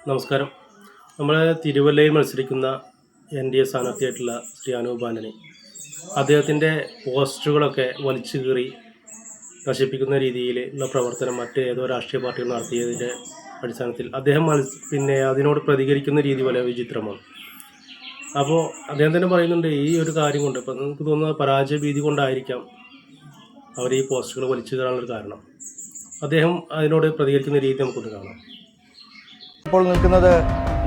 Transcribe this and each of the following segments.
നമസ്കാരം. നമ്മൾ തിരുവല്ലയിൽ മത്സരിക്കുന്ന NDA സ്ഥാനാർത്ഥിയായിട്ടുള്ള ശ്രീ അനൂപ് ആന്റണി അദ്ദേഹത്തിൻ്റെ പോസ്റ്ററുകളൊക്കെ വലിച്ചു കീറി നശിപ്പിക്കുന്ന രീതിയിലുള്ള പ്രവർത്തനം മറ്റ് ഏതോ രാഷ്ട്രീയ പാർട്ടികൾ നടത്തിയതിൻ്റെ അടിസ്ഥാനത്തിൽ അദ്ദേഹം അതിനോട് പ്രതികരിക്കുന്ന രീതി വളരെ വിചിത്രമാണ്. അപ്പോൾ അദ്ദേഹം തന്നെ പറയുന്നുണ്ട് ഈ ഒരു കാര്യം കൊണ്ട് ഇപ്പം നമുക്ക് തോന്നുന്ന പരാജയ ഭീതി കൊണ്ടായിരിക്കാം അവർ ഈ പോസ്റ്ററുകൾ വലിച്ചു കീറാനുള്ളൊരു കാരണം. അദ്ദേഹം അതിനോട് പ്രതികരിക്കുന്ന രീതി നമുക്കൊന്ന് കാണാം. ഇപ്പോൾ നിൽക്കുന്നത്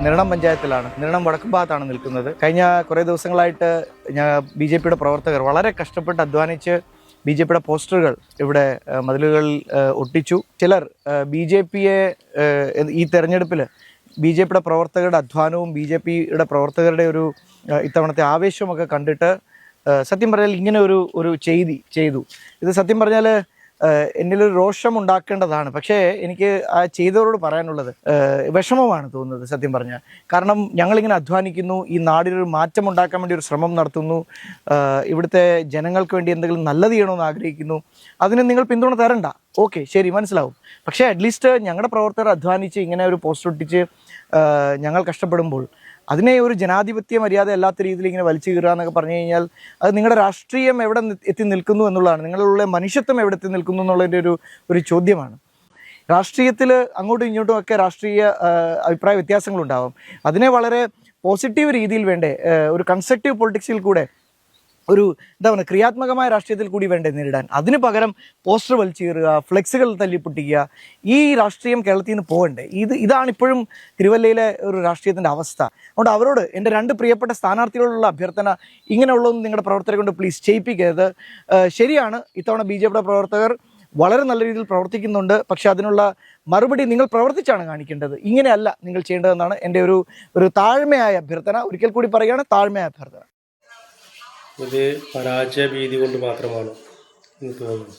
നിരണം പഞ്ചായത്തിലാണ്. നിരണം വടക്കും ഭാഗത്താണ് നിൽക്കുന്നത്. കഴിഞ്ഞ കുറേ ദിവസങ്ങളായിട്ട് BJPയുടെ പ്രവർത്തകർ വളരെ കഷ്ടപ്പെട്ട് അധ്വാനിച്ച് BJPയുടെ പോസ്റ്ററുകൾ ഇവിടെ മതിലുകളിൽ ഒട്ടിച്ചു. ചിലർ BJPയെ ഈ തെരഞ്ഞെടുപ്പിൽ BJPയുടെ പ്രവർത്തകരുടെ അധ്വാനവും BJPയുടെ പ്രവർത്തകരുടെ ഒരു ഇത്തവണത്തെ ആവേശമൊക്കെ കണ്ടിട്ട് സത്യം പറഞ്ഞാൽ ഇങ്ങനെ ഒരു ചെയ്തു. ഇത് സത്യം പറഞ്ഞാൽ എന്നിലൊരു രോഷം ഉണ്ടാക്കേണ്ടതാണ്. പക്ഷേ എനിക്ക് ആ ചെയ്തവരോട് പറയാനുള്ളത് വിഷമമാണ് തോന്നുന്നത് സത്യം പറഞ്ഞാൽ. കാരണം ഞങ്ങളിങ്ങനെ അധ്വാനിക്കുന്നു, ഈ നാടിനൊരു മാറ്റം ഉണ്ടാക്കാൻ വേണ്ടി ഒരു ശ്രമം നടത്തുന്നു, ഇവിടുത്തെ ജനങ്ങൾക്ക് വേണ്ടി എന്തെങ്കിലും നല്ലത് ചെയ്യണമെന്ന് ആഗ്രഹിക്കുന്നു. അതിന് നിങ്ങൾ പിന്തുണ തരണ്ട, ഓക്കെ ശരി മനസ്സിലാവും. പക്ഷേ അറ്റ്ലീസ്റ്റ് ഞങ്ങളുടെ പ്രവർത്തകർ അധ്വാനിച്ച് ഇങ്ങനെ ഒരു പോസ്റ്റർ ഒട്ടിച്ച് ഞങ്ങൾ കഷ്ടപ്പെടുമ്പോൾ അതിനെ ഒരു ജനാധിപത്യ മര്യാദ അല്ലാത്ത രീതിയിൽ ഇങ്ങനെ വലിച്ചു കീറുക എന്നൊക്കെ പറഞ്ഞു കഴിഞ്ഞാൽ അത് നിങ്ങളുടെ രാഷ്ട്രീയം എവിടെ എത്തി നിൽക്കുന്നു എന്നുള്ളതാണ്, നിങ്ങളുടെ മനുഷ്യത്വം എവിടെ എത്തി നിൽക്കുന്നു എന്നുള്ളതിൻ്റെ ഒരു ചോദ്യമാണ്. രാഷ്ട്രീയത്തിൽ അങ്ങോട്ടും ഇങ്ങോട്ടും ഒക്കെ രാഷ്ട്രീയ അഭിപ്രായ വ്യത്യാസങ്ങളുണ്ടാവും. അതിനെ വളരെ പോസിറ്റീവ് രീതിയിൽ വേണ്ടേ, ഒരു കൺസ്ട്രക്റ്റീവ് പൊളിറ്റിക്സിൽ കൂടെ ഒരു ക്രിയാത്മകമായ രാഷ്ട്രീയത്തിൽ കൂടി വേണ്ടേ നേരിടാൻ. അതിന് പകരം പോസ്റ്റർ വലിച്ചു കീറുക, ഫ്ലെക്സുകൾ തല്ലിപ്പൊട്ടിക്കുക, ഈ രാഷ്ട്രീയം കേരളത്തിൽ നിന്ന് പോകണ്ടേ? ഇതാണ് ഇപ്പോഴും തിരുവല്ലയിലെ ഒരു രാഷ്ട്രീയത്തിൻ്റെ അവസ്ഥ. അതുകൊണ്ട് അവരോട് എൻ്റെ രണ്ട് പ്രിയപ്പെട്ട സ്ഥാനാർത്ഥികളോടുള്ള അഭ്യർത്ഥന, ഇങ്ങനെയുള്ളതൊന്നും നിങ്ങളുടെ പ്രവർത്തകരെ കൊണ്ട് പ്ലീസ് ചെയ്യിപ്പിക്കരുത്. ശരിയാണ്, ഇത്തവണ BJPയുടെ പ്രവർത്തകർ വളരെ നല്ല രീതിയിൽ പ്രവർത്തിക്കുന്നുണ്ട്. പക്ഷെ അതിനുള്ള മറുപടി നിങ്ങൾ പ്രവർത്തിച്ചാണ് കാണിക്കേണ്ടത്, ഇങ്ങനെയല്ല നിങ്ങൾ ചെയ്യേണ്ടതെന്നാണ് എൻ്റെ ഒരു താഴ്മയായ അഭ്യർത്ഥന. ഒരിക്കൽ കൂടി പറയുകയാണ്, താഴ്മയായ അഭ്യർത്ഥന. ഇത് പരാജയ ഭീതി കൊണ്ട് മാത്രമാണ് എന്ന് തോന്നുന്നു.